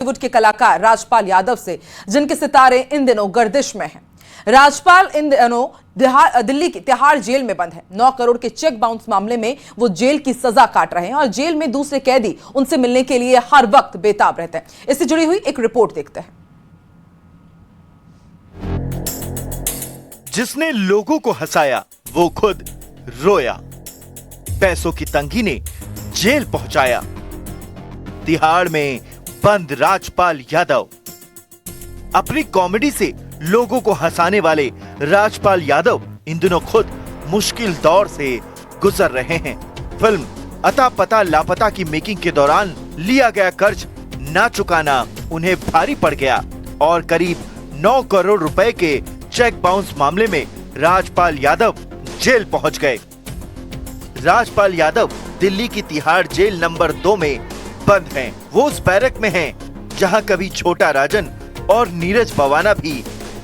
बॉलीवुड के कलाकार राजपाल यादव से, जिनके सितारे इन दिनों गर्दिश में हैं। राजपाल इन दिनों दिल्ली की तिहाड़ जेल में बंद है। 9 करोड़ के चेक बाउंस मामले में वो जेल की सजा काट रहे हैं और जेल में दूसरे कैदी उनसे मिलने के लिए हर वक्त बेताब रहते हैं। इससे जुड़ी हुई एक रिपोर्ट देखते हैं। जिसने लोगों को हंसाया वो खुद रोया। पैसों की तंगी ने जेल पहुंचाया। तिहाड़ में बंद राजपाल यादव। अपनी कॉमेडी से लोगों को हंसाने वाले राजपाल यादव इन दिनों खुद मुश्किल दौर से गुजर रहे हैं। फिल्म अता पता लापता की मेकिंग के दौरान लिया गया कर्ज ना चुकाना उन्हें भारी पड़ गया और करीब 9 करोड़ रुपए के चेक बाउंस मामले में राजपाल यादव जेल पहुंच गए। राजपाल यादव दिल्ली की तिहाड़ जेल नंबर 2 में बंद हैं। वो उस बैरक में हैं जहां कभी छोटा राजन और नीरज बवाना भी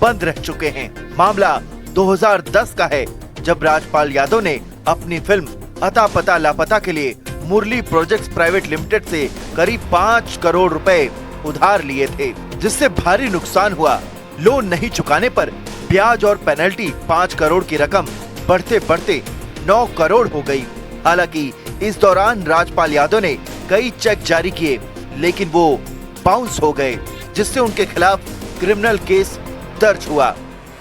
बंद रह चुके हैं। मामला 2010 का है, जब राजपाल यादव ने अपनी फिल्म अता पता लापता के लिए मुरली प्रोजेक्ट्स प्राइवेट लिमिटेड से करीब 5 करोड़ रुपए उधार लिए थे, जिससे भारी नुकसान हुआ। लोन नहीं चुकाने पर ब्याज और पेनल्टी 5 करोड़ की रकम बढ़ते बढ़ते 9 करोड़ हो गई। हालांकि इस दौरान राजपाल यादव ने कई चेक जारी किए, लेकिन वो बाउंस हो गए, जिससे उनके खिलाफ क्रिमिनल केस दर्ज हुआ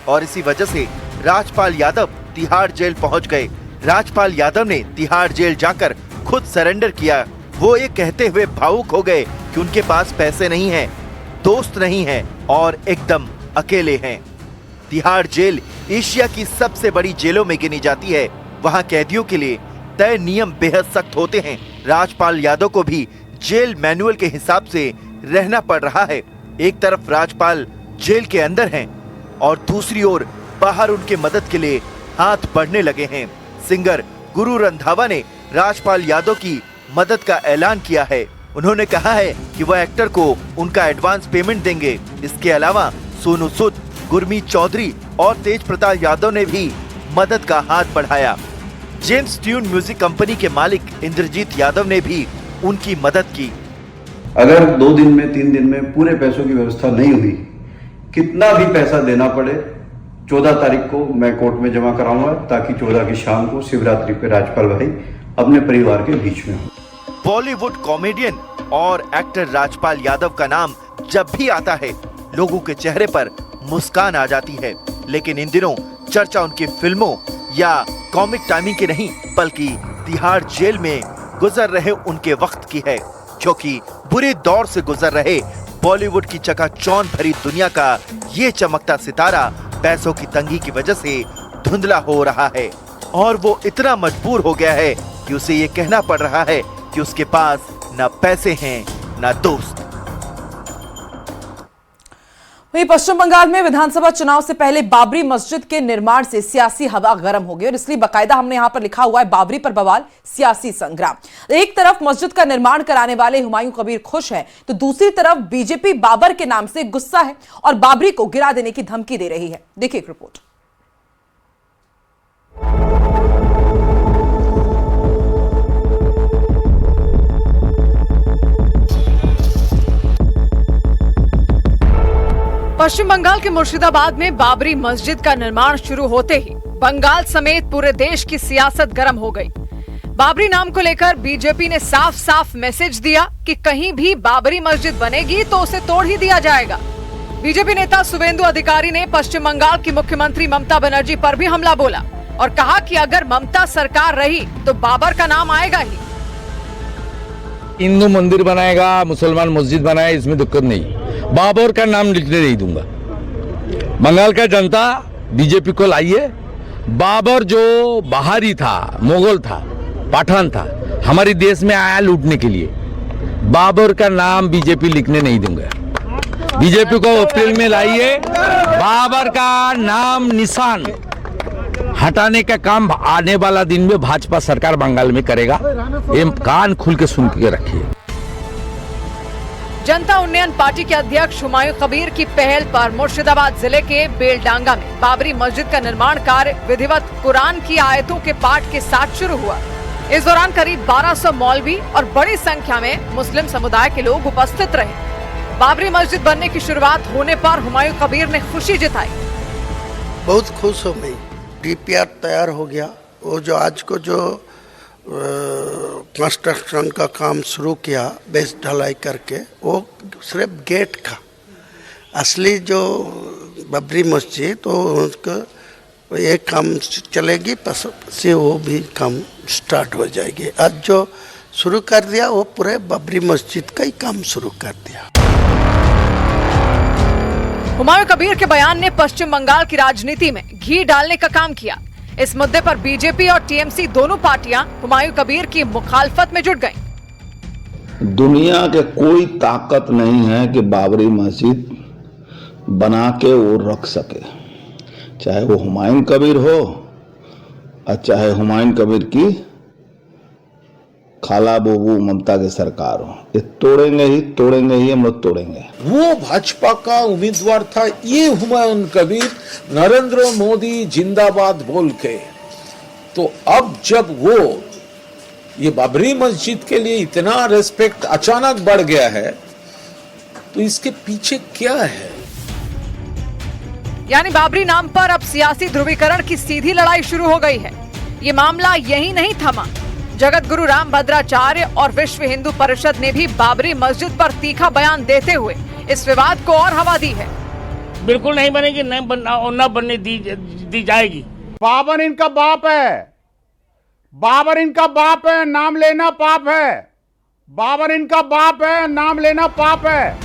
और इसी वजह से राजपाल यादव तिहाड़ जेल पहुंच गए। राजपाल यादव ने तिहाड़ जेल जाकर खुद सरेंडर किया। वो ये कहते हुए भावुक हो गए कि उनके पास पैसे नहीं हैं, दोस्त नहीं हैं और एकदम अकेले हैं। तिहाड़ जेल एशिया की सबसे बड़ी जेलों में गिनी जाती है। वहां कैदियों के लिए तय नियम बेहद सख्त होते हैं। राजपाल यादव को भी जेल मैनुअल के हिसाब से रहना पड़ रहा है। एक तरफ राजपाल जेल के अंदर हैं और दूसरी ओर बाहर उनके मदद के लिए हाथ बढ़ने लगे हैं। सिंगर गुरु रंधावा ने राजपाल यादव की मदद का ऐलान किया है। उन्होंने कहा है कि वह एक्टर को उनका एडवांस पेमेंट देंगे। इसके अलावा सोनू सूद, गुरमीत चौधरी और तेज प्रताप यादव ने भी मदद का हाथ बढ़ाया। जेम्स ट्यून म्यूजिक कंपनी के मालिक इंद्रजीत यादव ने भी उनकी मदद की। अगर 2 दिन में 3 दिन में पूरे पैसों की व्यवस्था नहीं हुई, कितना भी पैसा देना पड़े, 14 तारीख को मैं कोर्ट में जमा कराऊंगा, ताकि 14 की शाम को शिवरात्रि पे राजपाल भाई अपने परिवार के बीच में हो। बॉलीवुड कॉमेडियन और एक्टर राजपाल यादव का नाम जब भी आता है, लोगों के चेहरे पर मुस्कान आ जाती है। लेकिन इन दिनों चर्चा उनकी फिल्मों या कॉमिक टाइमिंग की नहीं, बल्कि तिहाड़ जेल में गुजर रहे उनके वक्त की है, जो कि बुरे दौर से गुजर रहे बॉलीवुड की चकाचौंध भरी दुनिया का ये चमकता सितारा पैसों की तंगी की वजह से धुंधला हो रहा है और वो इतना मजबूर हो गया है कि उसे ये कहना पड़ रहा है कि उसके पास न पैसे हैं न दोस्त। वहीं पश्चिम बंगाल में विधानसभा चुनाव से पहले बाबरी मस्जिद के निर्माण से सियासी हवा गर्म हो गई और इसलिए बाकायदा हमने यहां पर लिखा हुआ है, बाबरी पर बवाल सियासी संग्राम। एक तरफ मस्जिद का निर्माण कराने वाले हुमायूं कबीर खुश हैं, तो दूसरी तरफ बीजेपी बाबर के नाम से गुस्सा है और बाबरी को गिरा देने की धमकी दे रही है। देखिए एक रिपोर्ट। पश्चिम बंगाल के मुर्शिदाबाद में बाबरी मस्जिद का निर्माण शुरू होते ही बंगाल समेत पूरे देश की सियासत गर्म हो गई। बाबरी नाम को लेकर बीजेपी ने साफ साफ मैसेज दिया कि कहीं भी बाबरी मस्जिद बनेगी तो उसे तोड़ ही दिया जाएगा। बीजेपी नेता शुवेंदु अधिकारी ने पश्चिम बंगाल की मुख्यमंत्री ममता बनर्जी पर भी हमला बोला और कहा कि अगर ममता सरकार रही तो बाबर का नाम आएगा ही। हिंदू मंदिर बनाएगा, मुसलमान मस्जिद बनाए, इसमें दिक्कत नहीं, बाबर का नाम लिखने नहीं दूंगा। बंगाल का जनता बीजेपी को लाइए। बाबर जो बाहरी था, मुगल था, पठान था, हमारे देश में आया लूटने के लिए, बाबर का नाम बीजेपी लिखने नहीं दूंगा। बीजेपी को अप्रैल में लाइए, बाबर का नाम निशान हटाने का काम आने वाला दिन में भाजपा सरकार बंगाल में करेगा। ये कान खुल के सुन के रखिए। जनता उन्नयन पार्टी के अध्यक्ष हुमायूं कबीर की पहल पर मुर्शिदाबाद जिले के बेलडांगा में बाबरी मस्जिद का निर्माण कार्य विधिवत कुरान की आयतों के पाठ के साथ शुरू हुआ। इस दौरान करीब 1200 मौलवी और बड़ी संख्या में मुस्लिम समुदाय के लोग उपस्थित रहे। बाबरी मस्जिद बनने की शुरुआत होने पर हुमायूं कबीर ने खुशी जताई। बहुत खुश हूँ मैं। डीपीआर तैयार हो गया। वो जो आज को जो कंस्ट्रक्शन का काम शुरू किया बेस ढलाई करके, वो सिर्फ गेट का, असली जो बाबरी मस्जिद तो उसका ये काम चलेगी, से वो भी काम स्टार्ट हो जाएगी। आज जो शुरू कर दिया वो पूरे बाबरी मस्जिद का ही काम शुरू कर दिया। हुमायूं कबीर के बयान ने पश्चिम बंगाल की राजनीति में घी डालने का काम किया। इस मुद्दे पर बीजेपी और टीएमसी दोनों पार्टियां हुमायूं कबीर की मुखालफत में जुट गईं। दुनिया के कोई ताकत नहीं है कि बाबरी मस्जिद बना के वो रख सके, चाहे वो हुमायूं कबीर हो और चाहे हुमायूं कबीर की खाला बोबू ममता की सरकार हो। ये तोड़ेंगे ही हम लोग तोड़ेंगे। वो भाजपा का उम्मीदवार था, ये हुमायूं कबीर नरेंद्र मोदी जिंदाबाद बोल के। तो अब जब वो ये बाबरी मस्जिद के लिए इतना रेस्पेक्ट अचानक बढ़ गया है, तो इसके पीछे क्या है? यानी बाबरी नाम पर अब सियासी ध्रुवीकरण की सीधी लड़ाई शुरू हो गई है। ये मामला यही नहीं थमा। जगत गुरु राम भद्राचार्य और विश्व हिंदू परिषद ने भी बाबरी मस्जिद पर तीखा बयान देते हुए इस विवाद को और हवा दी है। बिल्कुल नहीं बनेगी, न बनने दी जाएगी। बाबर इनका बाप है, बाबर इनका बाप है, नाम लेना पाप है। बाबर इनका बाप है, नाम लेना पाप है।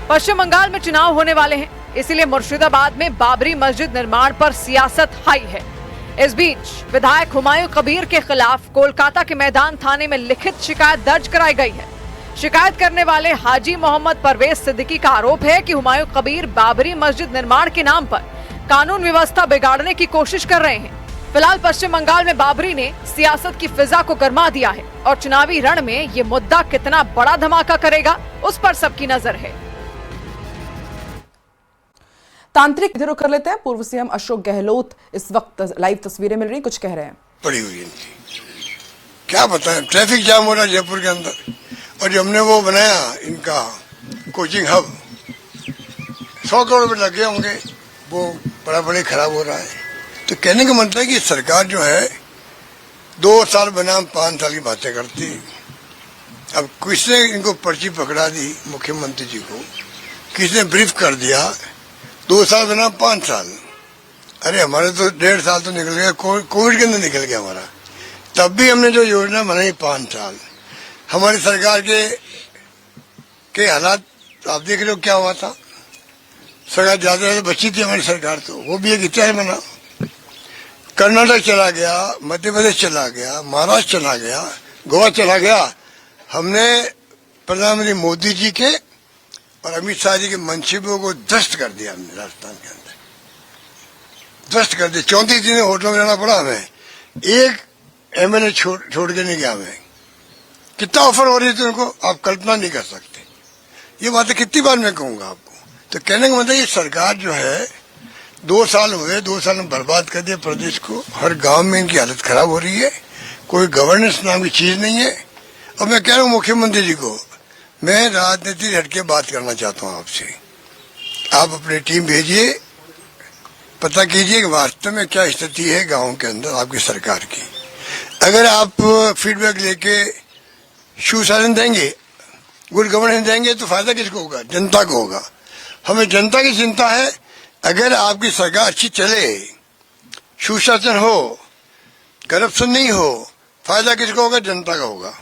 पश्चिम बंगाल में चुनाव होने वाले हैं, इसीलिए मुर्शिदाबाद में बाबरी मस्जिद निर्माण पर सियासत हाई है। इस बीच विधायक हुमायूं कबीर के खिलाफ कोलकाता के मैदान थाने में लिखित शिकायत दर्ज कराई गई है। शिकायत करने वाले हाजी मोहम्मद परवेज सिद्दीकी का आरोप है कि हुमायूं कबीर बाबरी मस्जिद निर्माण के नाम पर कानून व्यवस्था बिगाड़ने की कोशिश कर रहे हैं। फिलहाल पश्चिम बंगाल में बाबरी ने सियासत की फिजा को गरमा दिया है और चुनावी रण में ये मुद्दा कितना बड़ा धमाका करेगा, उस पर सबकी नजर है। तांत्रिक इधर कर लेते हैं। पूर्व सीएम अशोक गहलोत इस वक्त लाइव तस्वीरें मिल रही, कुछ कह रहे हैं। पड़ी हुई इनकी, क्या बताएं, ट्रैफिक जाम हो रहा है जयपुर के अंदर, और जो हमने वो बनाया इनका कोचिंग हब, 100 करोड़ रुपए लगे होंगे, वो बड़ा बड़े खराब हो रहा है। तो कहने का मतलब है कि सरकार जो है 2 साल बनाम 5 साल की बातें करती है। अब किसने इनको पर्ची पकड़ा दी, मुख्यमंत्री जी को किसने ब्रीफ कर दिया 2 साल बना 5 साल। अरे हमारे तो 1.5 साल तो निकल गया, कोविड के अंदर निकल गया हमारा। तब भी हमने जो योजना बनाई 5 साल। हमारी सरकार के हालात आप देख रहे हो क्या हुआ था। सरकार ज्यादा बची थी हमारी सरकार, तो वो भी एक इतिहास बना। कर्नाटक चला गया, मध्य प्रदेश चला गया, महाराष्ट्र चला गया, गोवा चला गया। हमने प्रधानमंत्री मोदी जी के और अमित शाह जी के मंसूबों को ध्वस्त कर दिया। हमने राजस्थान के अंदर ध्वस्त कर दिया। 34 दिन होटलों में रहना पड़ा हमें। एक एमएलए छोड़ के नहीं गया हमें। कितना ऑफर हो रही थी उनको, आप कल्पना नहीं कर सकते। ये बातें कितनी बार मैं कहूंगा आपको। तो कहने का मतलब ये सरकार जो है 2 साल हुए, 2 साल में बर्बाद कर दिया प्रदेश को। हर गांव में इनकी हालत खराब हो रही है, कोई गवर्नेंस नाम की चीज नहीं है। और मैं कह रहा हूँ मुख्यमंत्री जी को, मैं राजनीति हटके बात करना चाहता हूँ आपसे। आप अपनी टीम भेजिए, पता कीजिए कि वास्तव में क्या स्थिति है गाँव के अंदर आपकी सरकार की। अगर आप फीडबैक लेके सुशासन देंगे, गुड गवर्नेंस देंगे, तो फायदा किसको होगा? जनता को होगा। हमें जनता की चिंता है। अगर आपकी सरकार अच्छी चले, सुशासन हो, करप्शन नहीं हो, फायदा किसको होगा? जनता का होगा।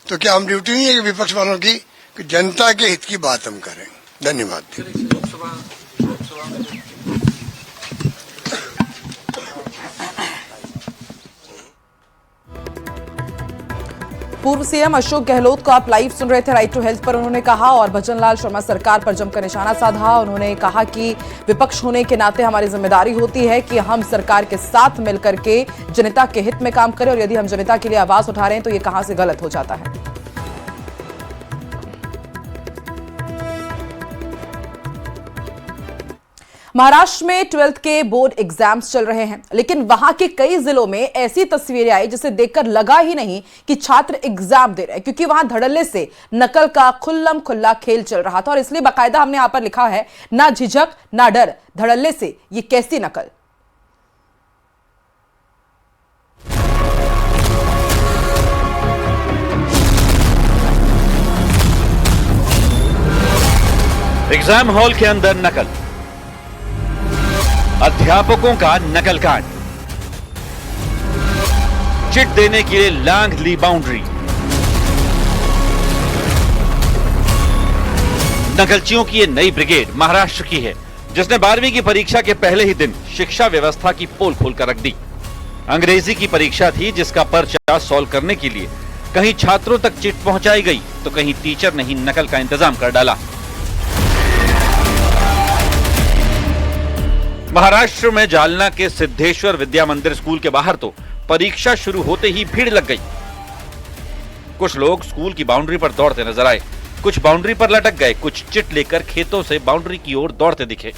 तो क्या हम ड्यूटी नहीं है कि विपक्ष वालों की कि जनता के हित की बात हम करें? धन्यवाद। पूर्व सीएम अशोक गहलोत को आप लाइव सुन रहे थे राइट टू हेल्थ पर। उन्होंने कहा और भजनलाल शर्मा सरकार पर जमकर निशाना साधा। उन्होंने कहा कि विपक्ष होने के नाते हमारी जिम्मेदारी होती है कि हम सरकार के साथ मिलकर के जनता के हित में काम करें, और यदि हम जनता के लिए आवाज उठा रहे हैं तो ये कहां से गलत हो जाता है। महाराष्ट्र में 12th के बोर्ड एग्जाम्स चल रहे हैं, लेकिन वहां के कई जिलों में ऐसी तस्वीरें आई जिसे देखकर लगा ही नहीं कि छात्र एग्जाम दे रहे हैं, क्योंकि वहां धड़ल्ले से नकल का खुल्लम खुल्ला खेल चल रहा था। और इसलिए बाकायदा हमने यहां पर लिखा है, ना झिझक ना डर, धड़ल्ले से ये कैसी नकल। एग्जाम हॉल के अंदर नकल, अध्यापकों का नकल कांड, चिट देने के लिए लांघ ली बाउंड्री, नकलचियों की ये नई ब्रिगेड महाराष्ट्र की है, जिसने 12वीं की परीक्षा के पहले ही दिन शिक्षा व्यवस्था की पोल खोल कर रख दी। अंग्रेजी की परीक्षा थी, जिसका पर्चा सॉल्व करने के लिए कहीं छात्रों तक चिट पहुंचाई गई तो कहीं टीचर ने ही नकल का इंतजाम कर डाला। महाराष्ट्र में जालना के सिद्धेश्वर विद्या मंदिर स्कूल के बाहर तो परीक्षा शुरू होते ही भीड़ लग गई। कुछ लोग स्कूल की बाउंड्री पर दौड़ते नजर आए, कुछ बाउंड्री पर लटक गए, कुछ चिट लेकर खेतों से बाउंड्री की ओर दौड़ते दिखे।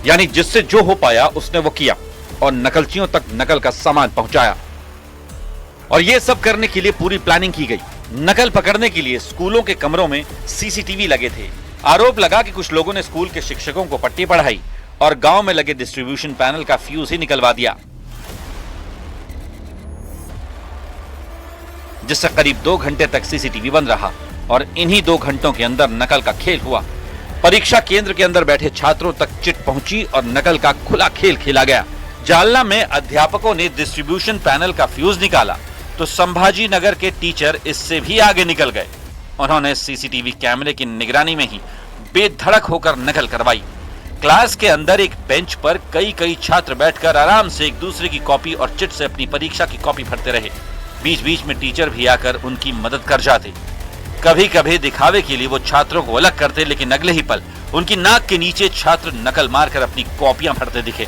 यानी जिससे जो हो पाया उसने वो किया और नकलचियों तक नकल का सामान पहुंचाया। और यह सब करने के लिए पूरी प्लानिंग की गई। नकल पकड़ने के लिए स्कूलों के कमरों में सीसीटीवी लगे थे। आरोप लगा कि कुछ लोगों ने स्कूल के शिक्षकों को पट्टी पढ़ाई और गांव में लगे डिस्ट्रीब्यूशन पैनल का फ्यूज ही निकलवा दिया, जिससे करीब 2 घंटे तक सीसीटीवी बंद रहा और इन्हीं 2 घंटों के अंदर नकल का खेल हुआ। परीक्षा केंद्र के अंदर बैठे छात्रों तक चिट पहुंची और नकल का खुला खेल खेला गया। जालना में अध्यापकों ने डिस्ट्रीब्यूशन पैनल का फ्यूज निकाला तो संभाजी नगर के टीचर इससे भी आगे निकल गए। उन्होंने सीसीटीवी कैमरे की निगरानी में ही बेधड़क होकर नकल करवाई। क्लास के अंदर एक बेंच पर कई छात्र बैठकर आराम से एक दूसरे की कॉपी और चिट से अपनी परीक्षा की कॉपी भरते रहे। बीच बीच में टीचर भी आकर उनकी मदद कर जाते। कभी कभी दिखावे के लिए वो छात्रों को अलग करते, लेकिन अगले ही पल उनकी नाक के नीचे छात्र नकल मारकर अपनी कॉपियां भरते दिखे।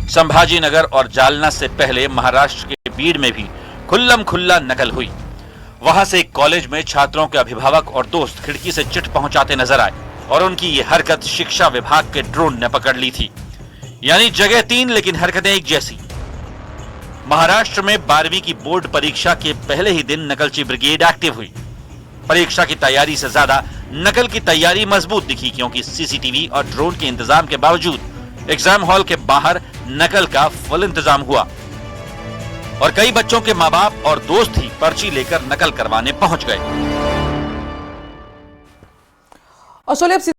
संभाजी नगर और जालना से पहले महाराष्ट्र के बीड़ में भी खुल्लम खुल्ला नकल हुई। वहां से एक कॉलेज में छात्रों के अभिभावक और दोस्त खिड़की से चिट पहुंचाते नजर आए और उनकी ये हरकत शिक्षा विभाग के ड्रोन ने पकड़ ली थी। यानी जगह 3 लेकिन हरकतें एक जैसी। महाराष्ट्र में 12वीं की बोर्ड परीक्षा के पहले ही दिन नकलची ब्रिगेड एक्टिव हुई। परीक्षा की तैयारी से ज्यादा नकल की तैयारी मजबूत दिखी, क्योंकि सीसीटीवी और ड्रोन के इंतजाम के बावजूद एग्जाम हॉल के बाहर नकल का फुल इंतजाम हुआ और कई बच्चों के मां बाप और दोस्त ही पर्ची लेकर नकल करवाने पहुंच गए। और